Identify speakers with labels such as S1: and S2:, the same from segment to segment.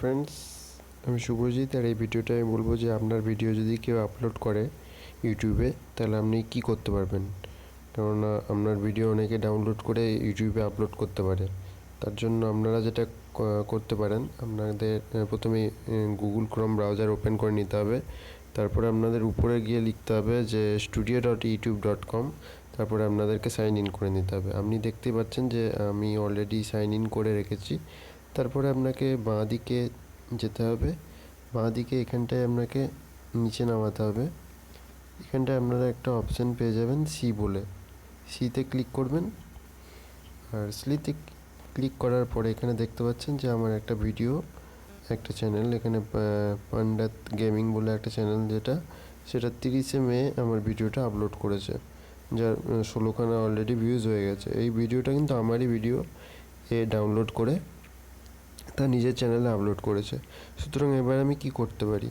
S1: Friends, আমি শুভজিৎ। আর এই ভিডিওটা আমি বলবো যে আপনার ভিডিও যদি কেউ আপলোড করে ইউটিউবে, তাহলে আপনি কি করতে পারবেন। কেননা আপনার ভিডিও অনেকে ডাউনলোড করে ইউটিউবে আপলোড করতে পারে। তার জন্য আপনারা যেটা করতে পারেন, আপনাদের প্রথমে গুগল ক্রোম ব্রাউজার ওপেন করে নিতে হবে। তারপরে আপনাদের উপরে গিয়ে লিখতে হবে যে studio.youtube.com। তারপরে আপনাদেরকে সাইন ইন করে নিতে হবে। আপনি দেখতেই পাচ্ছেন যে আমি অলরেডি সাইন ইন করে রেখেছি। তারপরে আপনাকে বাঁ দিকে যেতে হবে। বাঁ দিকে এখানটায় আপনাকে নিচে নামাতে হবে। এখানটায় আপনারা একটা অপশান পেয়ে যাবেন সি বলে, সিতে ক্লিক করবেন। আর সিতে ক্লিক করার পরে এখানে দেখতে পাচ্ছেন যে আমার একটা ভিডিও, একটা চ্যানেল, এখানে পান্ডাত গেমিং বলে একটা চ্যানেল, সেটা 30শে মে আমার ভিডিওটা আপলোড করেছে, যার 16খানা অলরেডি ভিউজ হয়ে গেছে। এই ভিডিওটা কিন্তু আমারই ভিডিও, এ ডাউনলোড করে তার নিজের চ্যানেলে আপলোড করেছে। সুতরাং এবার আমি কি করতে পারি,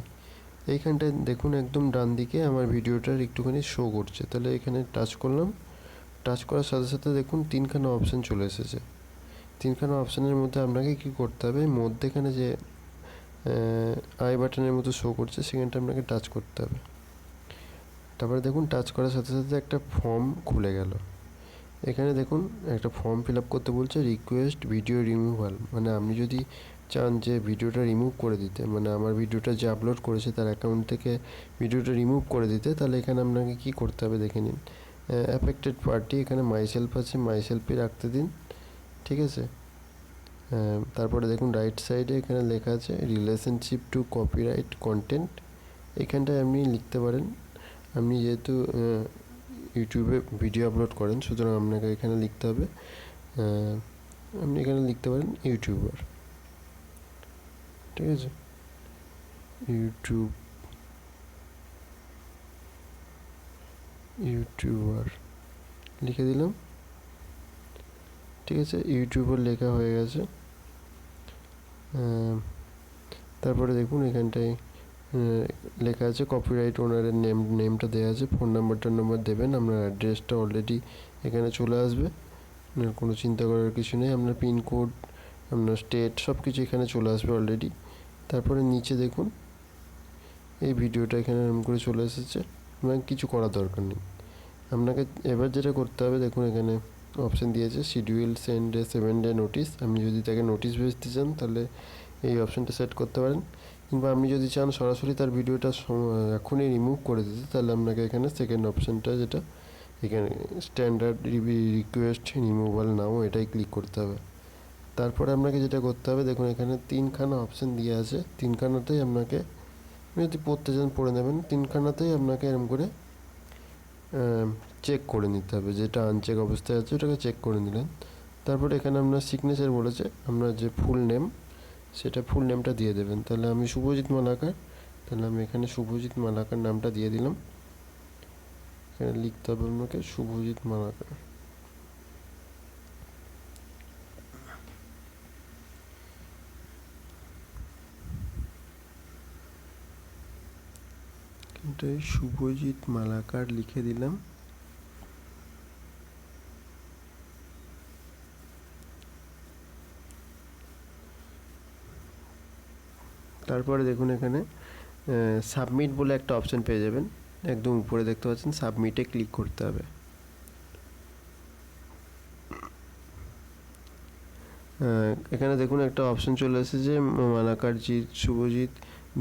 S1: এইখানটায় দেখুন একদম ডান দিকে আমার ভিডিওটার একটুখানি শো করছে। তাহলে এখানে টাচ করলাম। টাচ করার সাথে সাথে দেখুন 3খানা অপশান চলে এসেছে। 3খানা অপশানের মধ্যে আপনাকে কি করতে হবে, মধ্যেখানে যে আই বাটনের মতো শো করছে সেখানটা আপনাকে টাচ করতে হবে। তারপরে দেখুন টাচ করার সাথে সাথে একটা ফর্ম খুলে গেল। এখানে দেখুন একটা ফর্ম ফিল আপ করতে বলছে, রিকোয়েস্ট ভিডিও রিমুভাল। মানে আপনি যদি চান যে ভিডিওটা রিমুভ করে দিতে, মানে আমার ভিডিওটা যে আপলোড করেছে তার অ্যাকাউন্ট থেকে ভিডিওটা রিমুভ করে দিতে, তাহলে এখানে আপনাকে কি করতে হবে দেখে নিন। অ্যাফেক্টেড পার্টি, এখানে মাইসেলফ আছে, মাইসেলফই রাখতে দিন, ঠিক আছে। তারপরে দেখুন রাইট সাইডে এখানে লেখা আছে রিলেশনশিপ টু কপিরাইট কন্টেন্ট। এখানটায় আপনি লিখতে পারেন, আপনি যেহেতু ইউটিউবে ভিডিও আপলোড করেন, সুতরাং আপনাকে এখানে লিখতে হবে, আপনি এখানে লিখতে পারেন ইউটিউবার, ঠিক আছে। ইউটিউবার লিখে দিলাম, ঠিক আছে। ইউটিউবার লেখা হয়ে গেছে। তারপরে দেখুন এখানটায় লেখা আছে কপিরাইট ওনারের নেমটা দেওয়া আছে, ফোন নাম্বার দেবেন, আপনার অ্যাড্রেসটা অলরেডি এখানে চলে আসবে, কোনো চিন্তা করার কিছু নেই। আপনার পিনকোড, আপনার স্টেট সব কিছু এখানে চলে আসবে অলরেডি। তারপরে নিচে দেখুন এই ভিডিওটা এখানে এরকম করে চলে এসেছে, মানে কিছু করার দরকার নেই আপনাকে। এবার যেটা করতে হবে দেখুন এখানে অপশান দিয়েছে শিডিউল সেন্ড এ 7 ডে নোটিস। আপনি যদি তাকে নোটিশ ভেজতে চান তাহলে এই অপশানটা সেট করতে পারেন, কিংবা আপনি যদি চান সরাসরি তার ভিডিওটা এখনই রিমুভ করে দিতে, তাহলে আপনাকে এখানে সেকেন্ড অপশানটা, যেটা এখানে স্ট্যান্ডার্ড রিকোয়েস্ট রিমুভাল নাও, এটাই ক্লিক করতে হবে। তারপরে আপনাকে যেটা করতে হবে দেখুন এখানে 3খানা অপশান দিয়ে আছে, 3খানাতেই আপনাকে, যদি পড়তে চান পড়ে নেবেন, 3খানাতেই আপনাকে এরকম করে চেক করে নিতে হবে। যেটা আনচেক অবস্থায় আছে ওটাকে চেক করে নিলেন। তারপরে এখানে আপনার সিগনেচার বলেছে, আপনার যে ফুল নেম, সেটা ফুল নেমটা দিয়ে দেবেন। তাহলে আমি শুভজিৎ মালাকার, তাহলে আমি এখানে শুভজিৎ মালাকার নামটা দিয়ে দিলাম। এখানে লিখতে হবে আপনাকে শুভজিৎ মালাকার। এটাই শুভজিৎ মালাকার লিখে দিলাম। তারপরে দেখুন এখানে সাবমিট বলে একটা অপশান পেয়ে যাবেন, একদম উপরে দেখতে পাচ্ছেন, সাবমিটে ক্লিক করতে হবে। এখানে দেখুন একটা অপশান চলে এসেছে, Malakarjit Subhajit,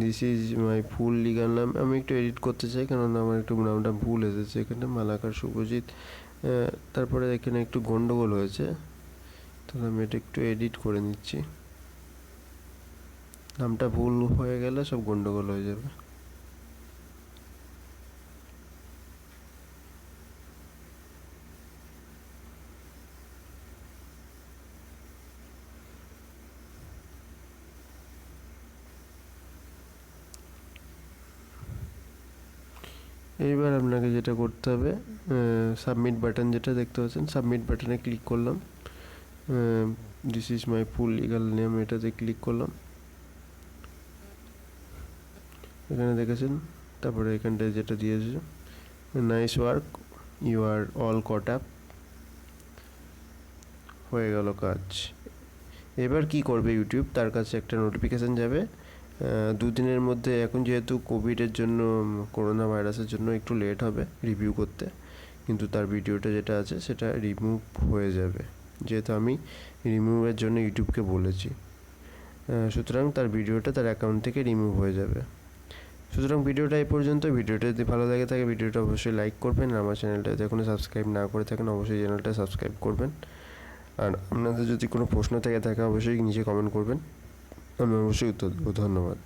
S1: this is my full legal নাম। আমি একটু এডিট করতে চাই, কেননা আমার একটু নামটা ভুল এসেছে এখানে, মালাকার শুভজিৎ। তারপরে এখানে একটু গন্ডগোল হয়েছে, তাহলে আমি এটা একটু এডিট করে নিচ্ছি। নামটা ভুল হয়ে গেলে সব গন্ডগোল হয়ে যাবে। এইবার আপনাকে যেটা করতে হবে, সাবমিট বাটন যেটা দেখতে পাচ্ছেন, সাবমিট বাটনে ক্লিক করলাম। This is my full legal name, এটাতে ক্লিক করলাম। এখানে দেখেছেন, তারপরে এখানটায় যেটা দিয়েছে, nice work, you are all caught up, হয়ে গেল কাজ। এবার কি করবে ইউটিউব, তার কাছে একটা নোটিফিকেশান যাবে 2 দিনের মধ্যে। এখন যেহেতু কোভিডের জন্য, করোনা ভাইরাসের জন্য একটু লেট হবে রিভিউ করতে, কিন্তু তার ভিডিওটা যেটা আছে সেটা রিমুভ হয়ে যাবে, যেহেতু আমি রিমুভের জন্য ইউটিউবকে বলেছি। সুতরাং তার ভিডিওটা তার অ্যাকাউন্ট থেকে রিমুভ হয়ে যাবে। সুতরাং ভিডিওটা এই পর্যন্ত। ভিডিওটা যদি ভালো লাগে থাকে ভিডিওটা অবশ্যই লাইক করবেন, আর আমার চ্যানেলটা যদি এখনও সাবস্ক্রাইব না করে থাকেন অবশ্যই চ্যানেলটা সাবস্ক্রাইব করবেন। আর আপনাদের যদি কোনো প্রশ্ন থেকে থাকে অবশ্যই নিচে কমেন্ট করবেন, আমি অবশ্যই উত্তর দেবো। ধন্যবাদ।